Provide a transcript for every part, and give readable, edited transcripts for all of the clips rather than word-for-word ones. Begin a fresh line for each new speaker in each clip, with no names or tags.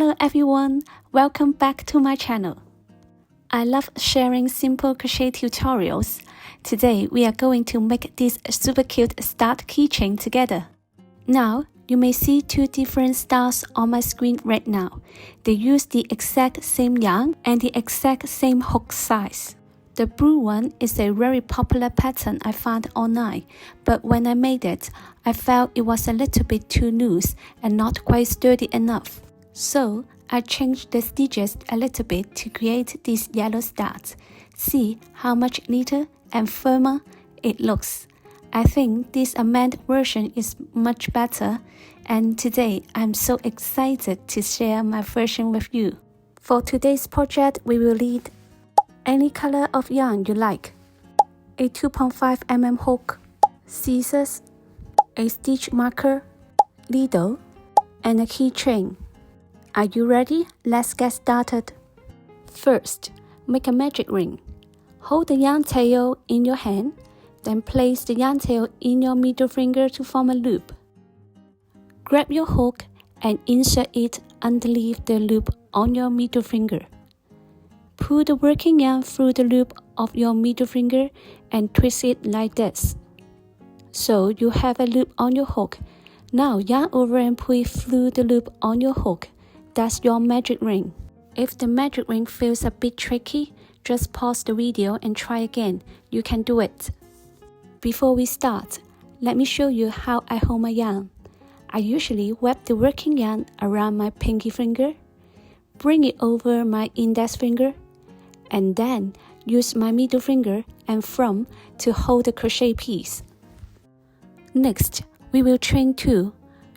Hello everyone, welcome back to my channel. I love sharing simple crochet tutorials. Today we are going to make this super cute Star Keychain together. Now, you may see two different stars on my screen right now. They use the exact same yarn and the exact same hook size. The blue one is a very popular pattern I found online, but when I made it, I felt it was a little bit too loose and not quite sturdy enough. So, I changed the stitches a little bit to create these yellow stars. See how much neater and firmer it looks. I think this amended version is much better, and today I'm so excited to share my version with you. For today's project, we will need any color of yarn you like, a 2.5 mm hook, scissors, a stitch marker, needle, and a keychain. Are you ready? Let's get started. First, make a magic ring. Hold the yarn tail in your hand, then place the yarn tail in your middle finger to form a loop. Grab your hook and insert it underneath the loop on your middle finger. Pull the working yarn through the loop of your middle finger and twist it like this. So you have a loop on your hook. Now yarn over and pull it through the loop on your hook. That's your magic ring. If the magic ring feels a bit tricky, just pause the video and try again. You can do it. Before we start, let me show you how I hold my yarn. I usually wrap the working yarn around my pinky finger, bring it over my index finger, and then use my middle finger and thumb to hold the crochet piece. Next, we will chain 2.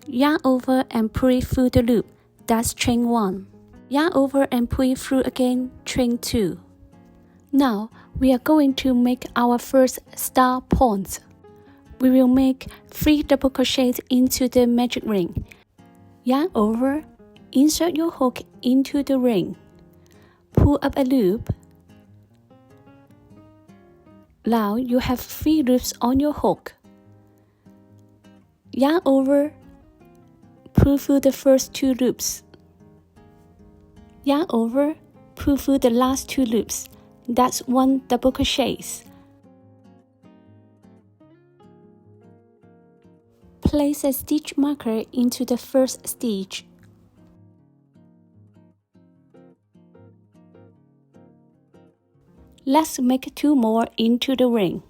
Yarn over and pull it through the loop. That's chain 1. Yarn over and pull it through again, chain 2. Now, we are going to make our first star point. We will make 3 double crochets into the magic ring. Yarn over, insert your hook into the ring. Pull up a loop. Now you have 3 loops on your hook. Yarn over, pull through the first 2 loops. Yarn over, pull through the last 2 loops. That's 1 double crochet. Place a stitch marker into the first stitch. Let's make 2 more into the ring.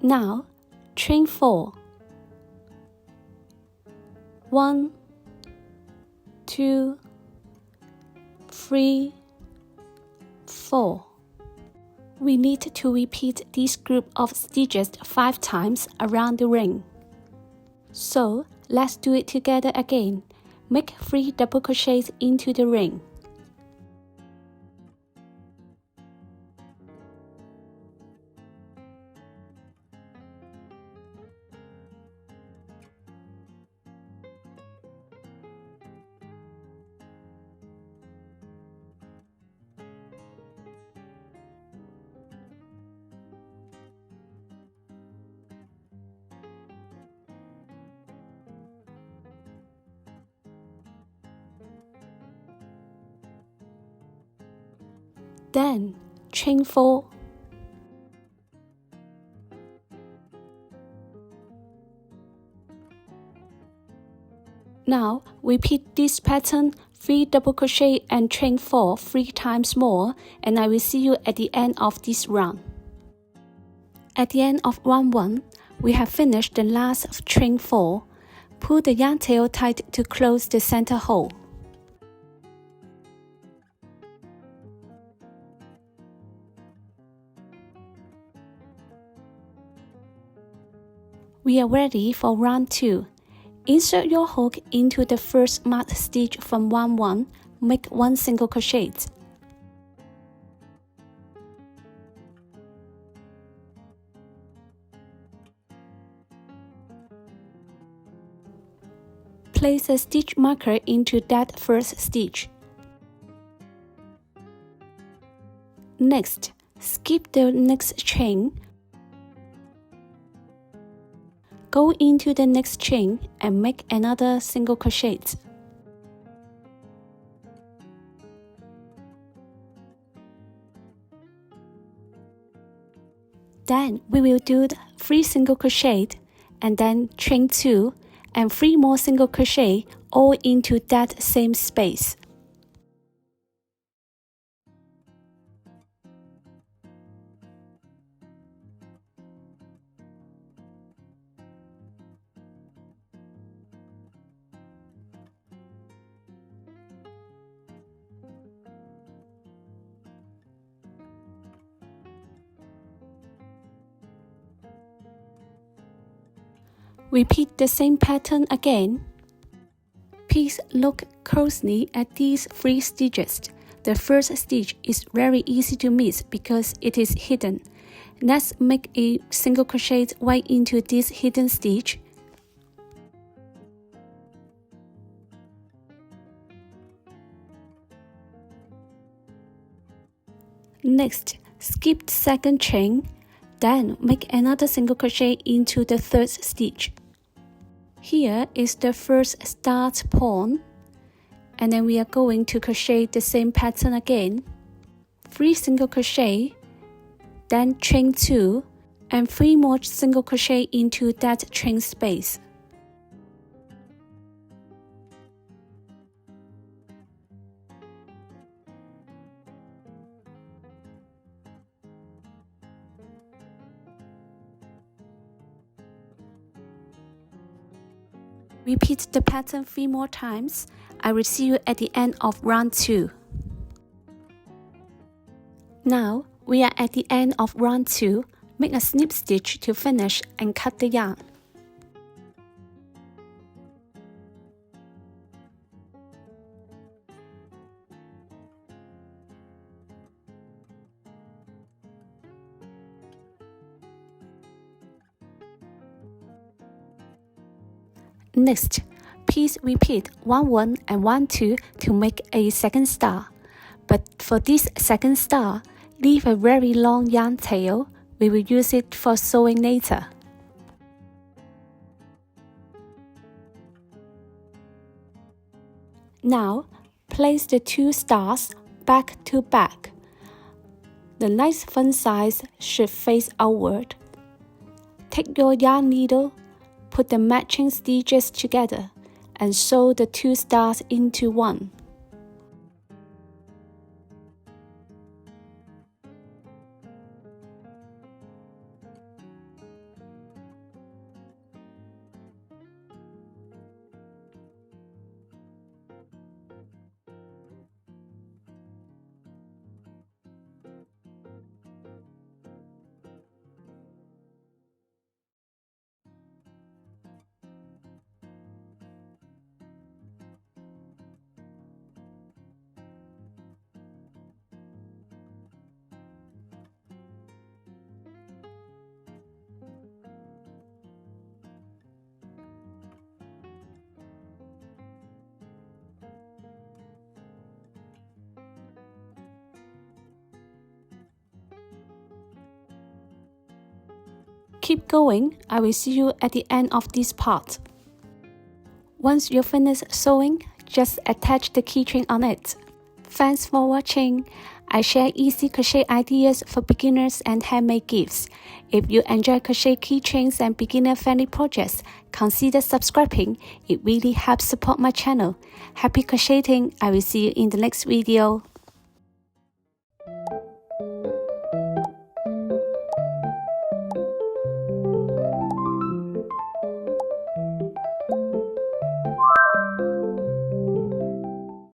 Now, chain 4. 1, 2, 3, 4. We need to repeat this group of stitches 5 times around the ring. So, let's do it together again. Make 3 double crochets into the ring. Then, chain 4. Now, repeat this pattern 3 double crochet and chain 4 3 times more, and I will see you at the end of this round. At the end of round 1, we have finished the last of chain 4. Pull the yarn tail tight to close the center hole. We are ready for round 2. Insert your hook into the first marked stitch from round 1, make 1 single crochet. place a stitch marker into that first stitch. Next, skip the next chain, go into the next chain and make another single crochet. Then we will do 3 single crochet and then chain 2 and 3 more single crochet all into that same space. Repeat the same pattern again. Please look closely at these 3 stitches. The first stitch is very easy to miss because it is hidden. Let's make a single crochet right into this hidden stitch. Next, skip the second chain, then make another single crochet into the third stitch. Here is the first start point, and then we are going to crochet the same pattern again. 3 single crochet, then chain 2, and 3 more single crochet into that chain space. Repeat the pattern 3 more times. I will see you at the end of round 2. Now, we are at the end of round 2. Make a snip stitch to finish and cut the yarn. Next, please repeat 1 1 and 1 2 to make a second star. But for this second star, leave a very long yarn tail. We will use it for sewing later. Now, place the 2 stars back to back. The nice fun size should face outward. Take your yarn needle, put the matching stitches together, and sew the 2 stars into one. Keep going, I will see you at the end of this part. Once you finish sewing, just attach the keychain on it. Thanks for watching. I share easy crochet ideas for beginners and handmade gifts. If you enjoy crochet keychains and beginner-friendly projects, consider subscribing. It really helps support my channel. Happy crocheting! I will see you in the next video.